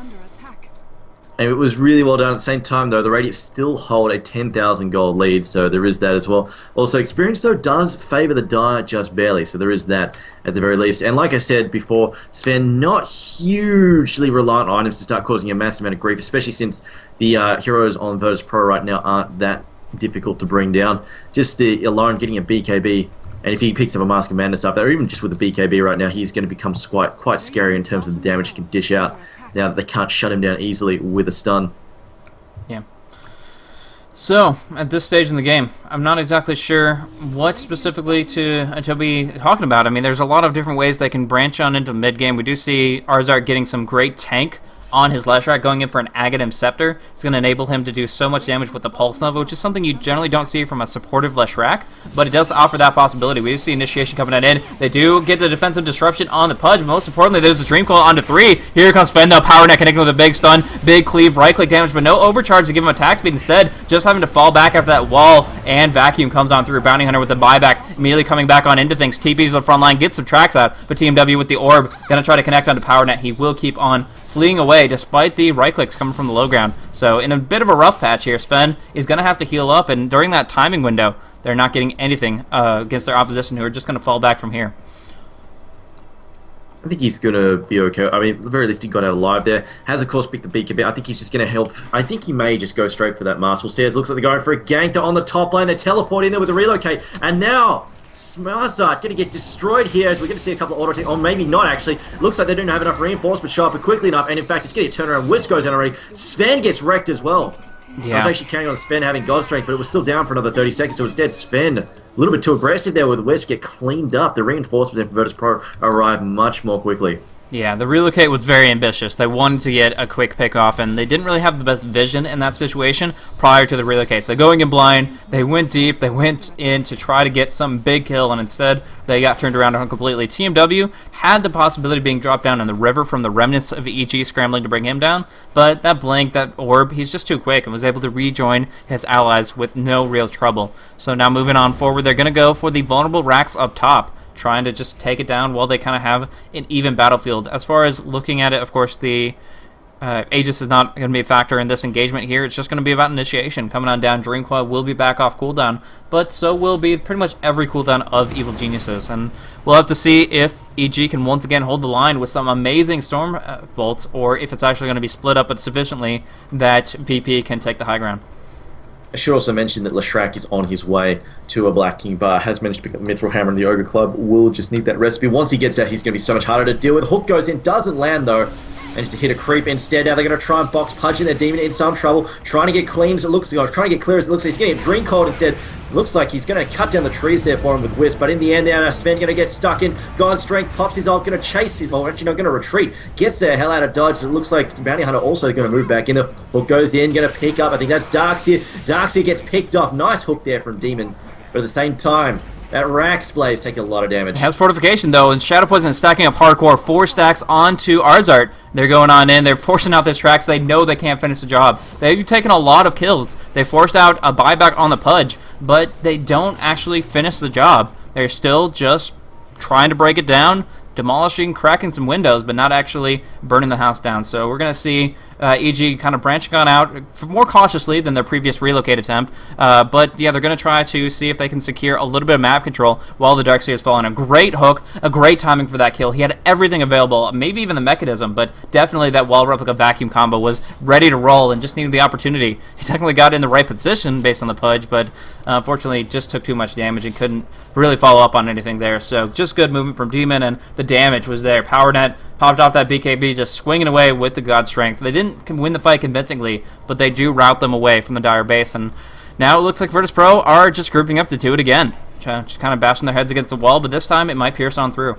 [SPEAKER 2] And it was really well done. At the same time, though, the Radiant still hold a 10,000 gold lead, so there is that as well. Also, experience, though, does favor the Dire just barely, so there is that at the very least. And like I said before, Sven not hugely reliant on items to start causing a massive amount of grief, especially since the heroes on Virtus Pro right now aren't that difficult to bring down. Just the alone getting a BKB, and if he picks up a Mask of Madness up there, even just with the BKB right now, he's going to become quite scary in terms of the damage he can dish out, now that they can't shut him down easily with a stun.
[SPEAKER 1] Yeah. So, at this stage in the game, I'm not exactly sure what specifically to be talking about. I mean, there's a lot of different ways they can branch on into mid-game. We do see ars-art getting some great tank on his Leshrac, going in for an Aghanim Scepter. It's going to enable him to do so much damage with the Pulse Nova, which is something you generally don't see from a supportive Leshrac, but it does offer that possibility. We do see Initiation coming in. They do get the Defensive Disruption on the Pudge. Most importantly, there's the Dream Coil onto 3. Here comes Fen, though. Power Net connecting with a big stun, big cleave, right-click damage, but no overcharge to give him attack speed. Instead, just having to fall back after that wall, and Vacuum comes on through. Bounty Hunter with the buyback, immediately coming back on into things. TP's to the front line, gets some tracks out, but TMW with the Orb, going to try to connect onto Power Net. He will keep on fleeing away despite the right clicks coming from the low ground. So in a bit of a rough patch here, Sven is going to have to heal up, and during that timing window, they're not getting anything against their opposition, who are just going to fall back from here.
[SPEAKER 2] I think he's going to be okay. I mean, at the very least, he got out alive there. Has, of course, picked the beak a bit. I think he's just going to help. I think he may just go straight for that mask. We'll see. It looks like they're going for a gank. They're on the top lane. They teleport in there with a relocate. And now ars-art going to get destroyed here, as we're going to see a couple of auto, or maybe not actually. Looks like they don't have enough reinforcement show up quickly enough, and in fact, it's going to turn around. Wisp goes down already. Sven gets wrecked as well.
[SPEAKER 1] Yeah.
[SPEAKER 2] I was actually counting on Sven having God Strength, but it was still down for another 30 seconds, so instead Sven, a little bit too aggressive there with Wisp, get cleaned up. The reinforcements in Virtus Pro arrive much more quickly.
[SPEAKER 1] Yeah, the relocate was very ambitious. They wanted to get a quick pick off, and they didn't really have the best vision in that situation prior to the relocate. So going in blind, they went deep, they went in to try to get some big kill, and instead they got turned around completely. TMW had the possibility of being dropped down in the river from the remnants of EG scrambling to bring him down, but that blink, that orb, he's just too quick and was able to rejoin his allies with no real trouble. So now moving on forward, they're going to go for the vulnerable racks up top, trying to just take it down while they kind of have an even battlefield. As far as looking at it, of course, the Aegis is not going to be a factor in this engagement here. It's just going to be about initiation. Coming on down, Dream Coil will be back off cooldown, but so will be pretty much every cooldown of Evil Geniuses. And we'll have to see if EG can once again hold the line with some amazing Storm bolts, or if it's actually going to be split up but sufficiently that VP can take the high ground.
[SPEAKER 2] I should also mention that Leshrac is on his way to a Black King bar, has managed to pick up the Mithril Hammer, and the Ogre Club will just need that recipe. Once he gets that, he's going to be so much harder to deal with. Hook goes in, doesn't land though. Managed to hit a creep instead. Now they're going to try and box Pudge in their Demon in some trouble. Trying to get clean as it looks like. Trying to get clear as it looks like. He's getting a Dream Cold instead. Looks like he's going to cut down the trees there for him with Wisp. But in the end, now Sven going to get stuck in. God's Strength pops his ult. Going to chase him. Or actually, not going to retreat. Gets the hell out of dodge. It looks like Bounty Hunter also going to move back in. The hook goes in. Going to pick up. I think that's Darkseer. Darkseer gets picked off. Nice hook there from Demon. But at the same time, That Rax Blaze taking a lot of damage.
[SPEAKER 1] It has fortification, though, and Shadow Poison is stacking up hardcore. 4 stacks onto ars-art. They're going on in. They're forcing out this Trax. They know they can't finish the job. They've taken a lot of kills. They forced out a buyback on the Pudge, but they don't actually finish the job. They're still just trying to break it down, demolishing, cracking some windows, but not actually burning the house down. So we're going to see EG kind of branching on out more cautiously than their previous relocate attempt. But yeah, they're going to try to see if they can secure a little bit of map control while the Darkseer is falling. A great hook, a great timing for that kill. He had everything available, maybe even the mechanism, but definitely that wall replica vacuum combo was ready to roll and just needed the opportunity. He technically got in the right position based on the Pudge, but unfortunately just took too much damage and couldn't really follow up on anything there. So just good movement from Demon, and the damage was there. Power Net popped off that BKB, just swinging away with the God Strength. They didn't win the fight convincingly, but they do rout them away from the Dire base, and now it looks like Virtus Pro are just grouping up to do it again. Just kind of bashing their heads against the wall, but this time it might pierce on through.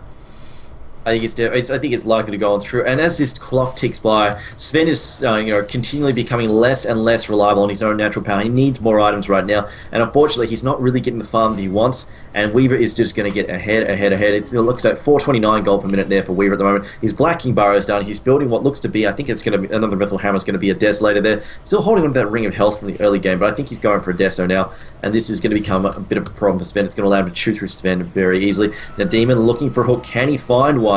[SPEAKER 2] I think it's likely to go on through. And as this clock ticks by, Sven is continually becoming less and less reliable on his own natural power. He needs more items right now, and unfortunately, he's not really getting the farm that he wants. And Weaver is just going to get ahead. It looks like 429 gold per minute there for Weaver at the moment. His Black King Burrow is done. He's building what looks to be, I think it's going to be another Metal Hammer is going to be a Desolator there. Still holding on to that Ring of Health from the early game, but I think he's going for a Deso now. And this is going to become a bit of a problem for Sven. It's going to allow him to chew through Sven very easily. Now, Demon looking for a hook. Can he find one?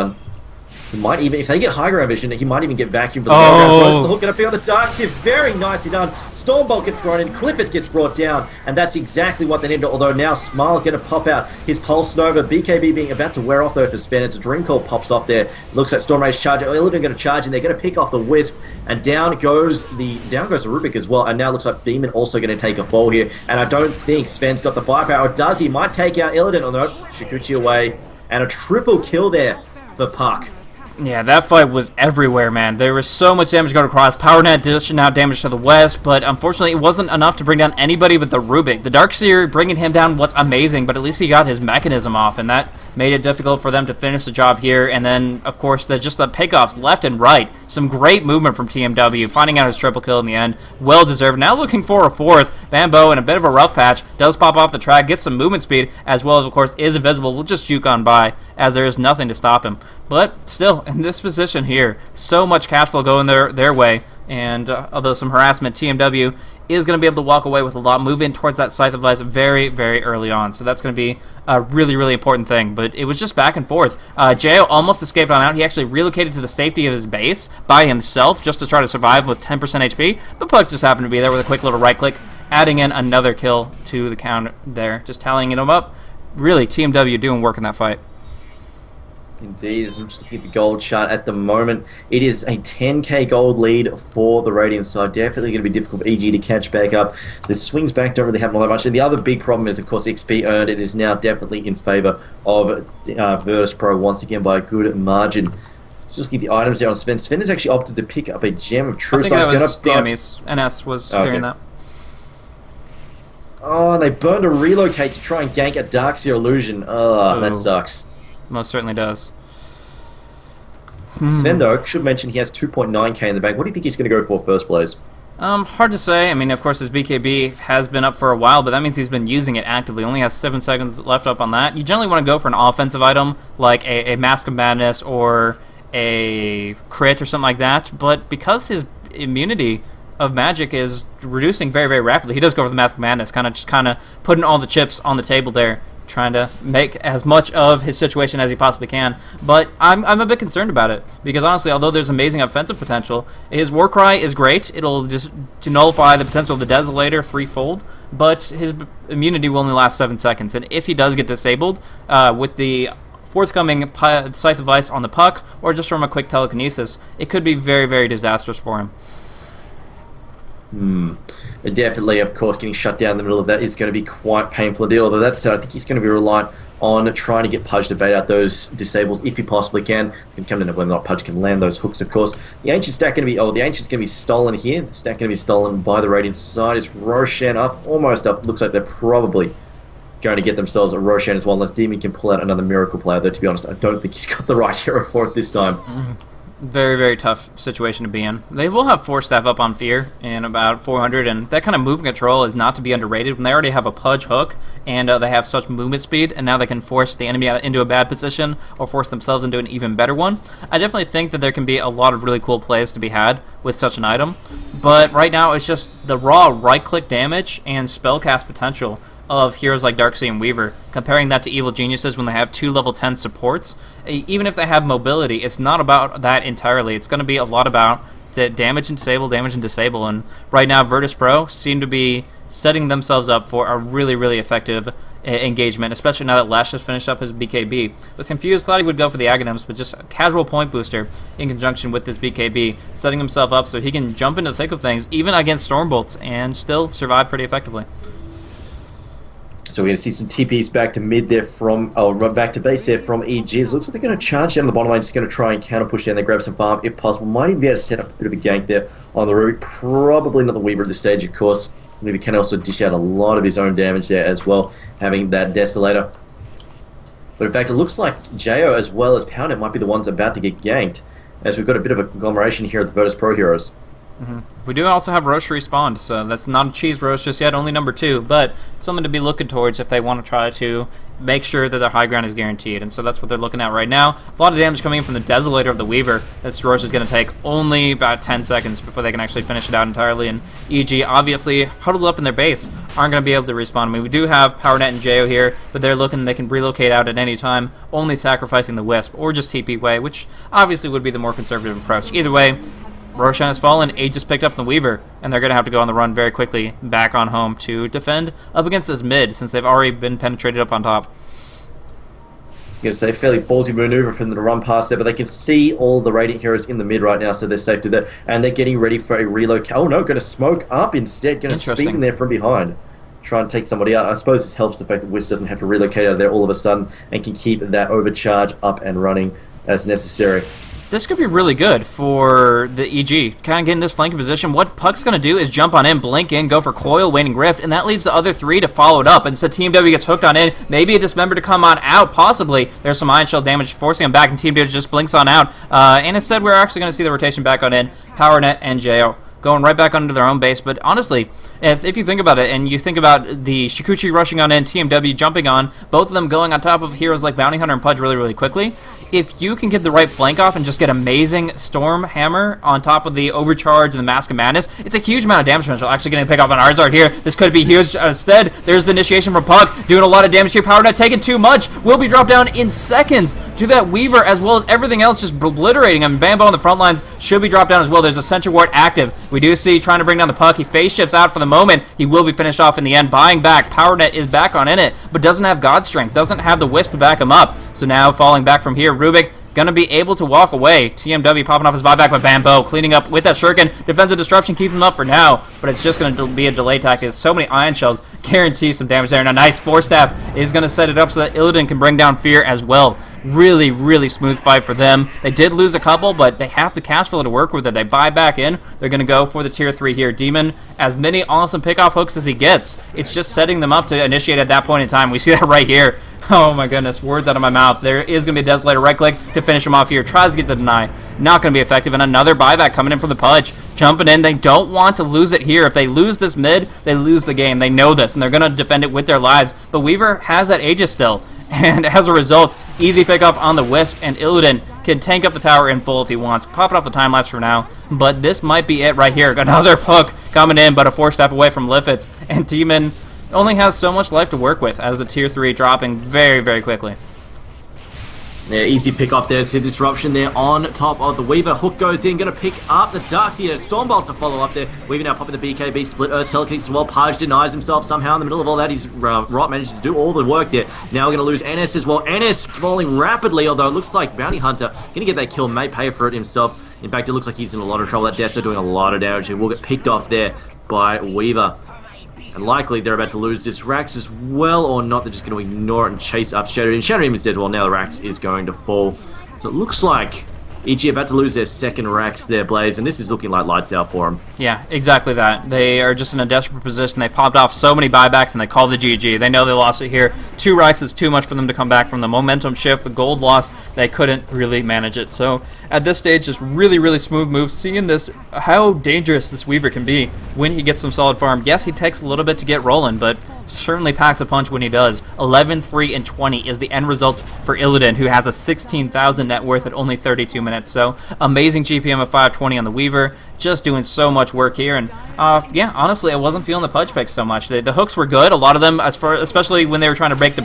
[SPEAKER 2] He might even, if they get high ground vision, he might even get vacuumed. But the hook going to be on the Darkseer. Very nicely done. Stormbolt gets thrown in. Clippet gets brought down. And that's exactly what they needed. Although now Smile going to pop out his Pulse Nova. BKB being about to wear off though for Sven. It's a Dream Call pops off there. Looks like Storm Rage charge. Illidan going to charge and they're going to pick off the Wisp. And down goes the Rubik as well. And now looks like Demon also going to take a fall here. And I don't think Sven's got the firepower. Or does he? Might take out Illidan. Although Shikuchi away. And a triple kill there for Puck.
[SPEAKER 1] Yeah, that fight was everywhere, man. There was so much damage going across. Power Net dishing out damage to the west, but unfortunately it wasn't enough to bring down anybody but the Rubik. The Darkseer bringing him down was amazing, but at least he got his mechanism off, and that made it difficult for them to finish the job here. And then, of course, just the pickoffs left and right. Some great movement from TMW, finding out his triple kill in the end. Well-deserved. Now looking for a fourth. Bambo in a bit of a rough patch. Does pop off the track, gets some movement speed, as well as, of course, is invisible. Will just juke on by, as there is nothing to stop him. But still, in this position here, so much cash flow going their way. And although some harassment, TMW is going to be able to walk away with a lot, move in towards that Scythe of Lies very, very early on. So that's going to be a really, really important thing. But it was just back and forth. Jo almost escaped on out. He actually relocated to the safety of his base by himself just to try to survive with 10% HP. But Puck just happened to be there with a quick little right click, adding in another kill to the count there, just tallying him up. Really, TMW doing work in that fight.
[SPEAKER 2] Indeed, as I'm just looking at the gold chart at the moment, it is a 10k gold lead for the Radiant side. Definitely going to be difficult for EG to catch back up. The swings back don't really happen all that much. And the other big problem is, of course, XP earned. It is now definitely in favor of Virtus Pro once again by a good margin. Just looking at the items there on Sven. Sven has actually opted to pick up a Gem of Truth.
[SPEAKER 1] I think that was the enemies. NS was clearing that.
[SPEAKER 2] Oh, and they burned a relocate to try and gank a Darkseer Illusion. Oh, that sucks.
[SPEAKER 1] Most certainly does.
[SPEAKER 2] Sven, though, should mention he has 2.9k in the bank. What do you think he's going to go for first, Blaze?
[SPEAKER 1] Hard to say. I mean, of course, his BKB has been up for a while, but that means he's been using it actively. Only has 7 seconds left up on that. You generally want to go for an offensive item, like a Mask of Madness or a crit or something like that. But because his immunity of magic is reducing very, very rapidly, he does go for the Mask of Madness, kind of putting all the chips on the table there, trying to make as much of his situation as he possibly can. But I'm a bit concerned about it, because honestly, although there's amazing offensive potential, his Warcry is great. It'll just to nullify the potential of the Desolator threefold, but his immunity will only last 7 seconds. And if he does get disabled with the forthcoming Scythe of Ice on the Puck, or just from a quick telekinesis, it could be very, very disastrous for him.
[SPEAKER 2] Definitely, of course, getting shut down in the middle of that is going to be quite painful to deal. Although that said, I think he's going to be reliant on trying to get Pudge to bait out those disables if he possibly can. It's going to come down to whether or not Pudge can land those hooks, of course. The Ancient stack going to be... the Ancient's going to be stolen here. The stack going to be stolen by the Radiant side. Is Roshan up? Almost up. Looks like they're probably going to get themselves a Roshan as well, unless Demon can pull out another Miracle player. Though, to be honest, I don't think he's got the right hero for it this time.
[SPEAKER 1] Very, very tough situation to be in. They will have 4 staff up on Fear in about 400, and that kind of movement control is not to be underrated when they already have a Pudge hook, and they have such movement speed, and now they can force the enemy into a bad position, or force themselves into an even better one. I definitely think that there can be a lot of really cool plays to be had with such an item, but right now it's just the raw right-click damage and spellcast potential of heroes like Darkseid and Weaver, comparing that to Evil Geniuses when they have 2 level 10 supports. Even if they have mobility, it's not about that entirely. It's going to be a lot about the damage and disable, and right now Virtus Pro seem to be setting themselves up for a really, really effective engagement, especially now that Lash has finished up his BKB. Was confused, thought he would go for the Aghanims, but just a casual point booster in conjunction with this BKB, setting himself up so he can jump into the thick of things, even against Stormbolts, and still survive pretty effectively.
[SPEAKER 2] So we're going to see some TPs back to mid there from, back to base there from EGs. Looks like they're going to charge down the bottom lane, just going to try and counter push down there, grab some farm if possible. Might even be able to set up a bit of a gank there on the Ruby. Probably not the Weaver at this stage, of course. Maybe can also dish out a lot of his own damage there as well, having that Desolator. But in fact, it looks like Jo as well as Pownet might be the ones about to get ganked, as we've got a bit of a conglomeration here at the Virtus Pro heroes.
[SPEAKER 1] We do also have Roche respawned, so that's not a cheese roast just yet, only number 2, but something to be looking towards if they want to try to make sure that their high ground is guaranteed, and so that's what they're looking at right now. A lot of damage coming in from the Desolator of the Weaver. This Roche is going to take only about 10 seconds before they can actually finish it out entirely, and EG, obviously huddled up in their base, aren't going to be able to respawn. I mean, we do have PowerNet and Jo here, but they're looking they can relocate out at any time, only sacrificing the Wisp, or just TP away, which obviously would be the more conservative approach. Either way, Roshan has fallen, Aegis picked up the Weaver, and they're going to have to go on the run very quickly back on home to defend up against this mid, since they've already been penetrated up on top.
[SPEAKER 2] I'm going to say fairly ballsy maneuver for them to run past there, but they can see all the Radiant heroes in the mid right now, so they're safe to that, and they're getting ready for a relocate. Oh no, going to smoke up instead, going to speed in there from behind. Try and take somebody out. I suppose this helps the fact that Wisp doesn't have to relocate out of there all of a sudden, and can keep that overcharge up and running as necessary.
[SPEAKER 1] This could be really good for the EG. Kind of getting this flanking position. What Puck's going to do is jump on in, blink in, go for Coil, Waning Rift, and that leaves the other 3 to follow it up. And so Team W gets hooked on in. Maybe a Dismember to come on out, possibly. There's some Iron Shell damage forcing him back, and Team W just blinks on out. And instead, we're actually going to see the rotation back on in. PowerNet and Jo going right back onto their own base. But honestly, if you think about it, and you think about the Shikuchi rushing on in, TMW jumping on, both of them going on top of heroes like Bounty Hunter and Pudge really, really quickly, if you can get the right flank off and just get amazing Storm Hammer on top of the Overcharge and the Mask of Madness, it's a huge amount of damage potential. Actually getting a pick off on ars-art here. This could be huge. Instead, there's the initiation from Puck, doing a lot of damage here. PowerNet taking too much. Will be dropped down in seconds to that Weaver, as well as everything else just obliterating him. Bambo on the front lines should be dropped down as well. There's a Sentry Ward active. We do see trying to bring down the Puck. He phase shifts out for the moment. He will be finished off in the end. Buying back. PowerNet is back on in it, but doesn't have God Strength. Doesn't have the Wisp to back him up. So now falling back from here, Rubik gonna be able to walk away. TMW popping off his buyback, but Bambo cleaning up with that Shuriken. Defensive Disruption keeps him up for now, but it's just gonna be a delay tactic. So many Iron Shells guarantee some damage there, and a nice Force Staff is gonna set it up so that Illidan can bring down Fear as well. Really, really smooth fight for them. They did lose a couple, but they have the cash flow to work with it. They buy back in. They're going to go for the tier 3 here. Demon, as many awesome pickoff hooks as he gets. It's just setting them up to initiate at that point in time. We see that right here. Oh my goodness, words out of my mouth. There is going to be a Desolator right click to finish him off here. Tries to get the deny. Not going to be effective. And another buyback coming in from the Pudge. Jumping in. They don't want to lose it here. If they lose this mid, they lose the game. They know this, and they're going to defend it with their lives. But Weaver has that Aegis still. And as a result, easy pickoff on the Wisp, and Illidan can tank up the tower in full if he wants. Pop it off the time lapse for now, but this might be it right here. Another Puck coming in, but a 4-staff away from Liffitz, and Demon only has so much life to work with as the tier 3 dropping very, very quickly.
[SPEAKER 2] Yeah, easy pick off there. See disruption there on top of the Weaver. Hook goes in, going to pick up the Darkseid. Stormbolt to follow up there. Weaver now popping the BKB, split Earth telekinesis as well. Pudge denies himself somehow in the middle of all that. He's Rot managed to do all the work there. Now we're going to lose NS as well. NS falling rapidly, although it looks like Bounty Hunter going to get that kill, may pay for it himself. In fact, it looks like he's in a lot of trouble. That Deso doing a lot of damage. He will get picked off there by Weaver. And likely they're about to lose this Rax as well, or not. They're just going to ignore it and chase up Shadow. And Shadow is dead. Well, now the Rax is going to fall. So it looks like EG about to lose their second racks, their Blaze, and this is looking like lights out for them.
[SPEAKER 1] Yeah, exactly that. They are just in a desperate position. They popped off so many buybacks, and they called the GG. They know they lost it here. 2 racks is too much for them to come back from the momentum shift, the gold loss. They couldn't really manage it. So at this stage, just really, really smooth moves. Seeing this, how dangerous this Weaver can be when he gets some solid farm. Yes, he takes a little bit to get rolling, but certainly packs a punch when he does. 11, 3, and 20 is the end result for Illidan, who has a 16,000 net worth at only 32 minutes. So amazing GPM of 520 on the Weaver, just doing so much work here. And yeah, honestly, I wasn't feeling the Pudge picks so much. The hooks were good. A lot of them, especially when they were trying to break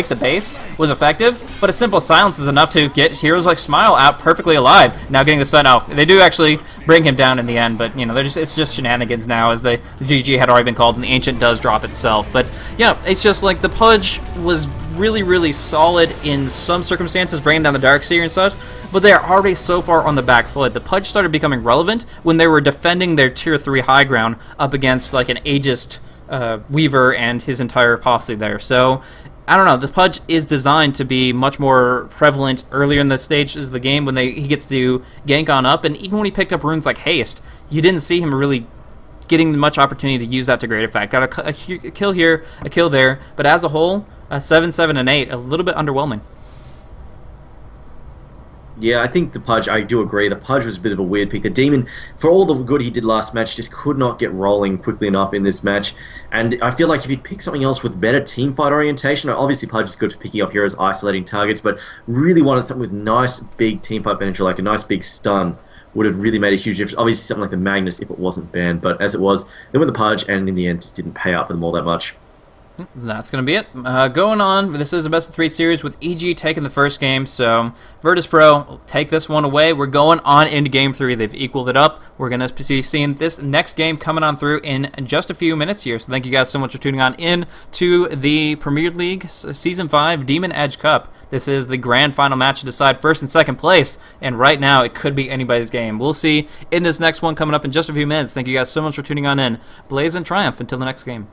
[SPEAKER 1] the base, was effective. But a simple silence is enough to get heroes like Smile out perfectly alive. Now getting the Sun out, they do actually bring him down in the end, but you know, it's just shenanigans now, as the GG had already been called, and the Ancient does drop itself. But yeah, it's just like the Pudge was really, really solid in some circumstances, bringing down the Darkseer and such, but they are already so far on the back foot. The Pudge started becoming relevant when they were defending their tier 3 high ground up against like an ageist Weaver and his entire posse there. So I don't know, the Pudge is designed to be much more prevalent earlier in the stages of the game when he gets to gank on up, and even when he picked up runes like Haste, you didn't see him really getting much opportunity to use that to great effect. Got a kill here, a kill there, but as a whole, 7, 7, and 8, a little bit underwhelming.
[SPEAKER 2] Yeah, I think the Pudge, I do agree, the Pudge was a bit of a weird pick. The Demon, for all the good he did last match, just could not get rolling quickly enough in this match. And I feel like if he'd pick something else with better teamfight orientation, obviously Pudge is good for picking up heroes, isolating targets, but really wanted something with nice big teamfight potential, like a nice big stun, would have really made a huge difference. Obviously something like the Magnus if it wasn't banned, but as it was, they went the Pudge, and in the end just didn't pay out for them all that much.
[SPEAKER 1] That's going to be it. Going on, this is a best-of-3 series with EG taking the first game, so Virtus.pro will take this one away. We're going on into Game 3. They've equaled it up. We're going to be seeing this next game coming on through in just a few minutes here, so thank you guys so much for tuning on in to the Premier League Season 5 Demon Edge Cup. This is the grand final match to decide first and second place, and right now it could be anybody's game. We'll see in this next one coming up in just a few minutes. Thank you guys so much for tuning on in. Blaze and triumph until the next game.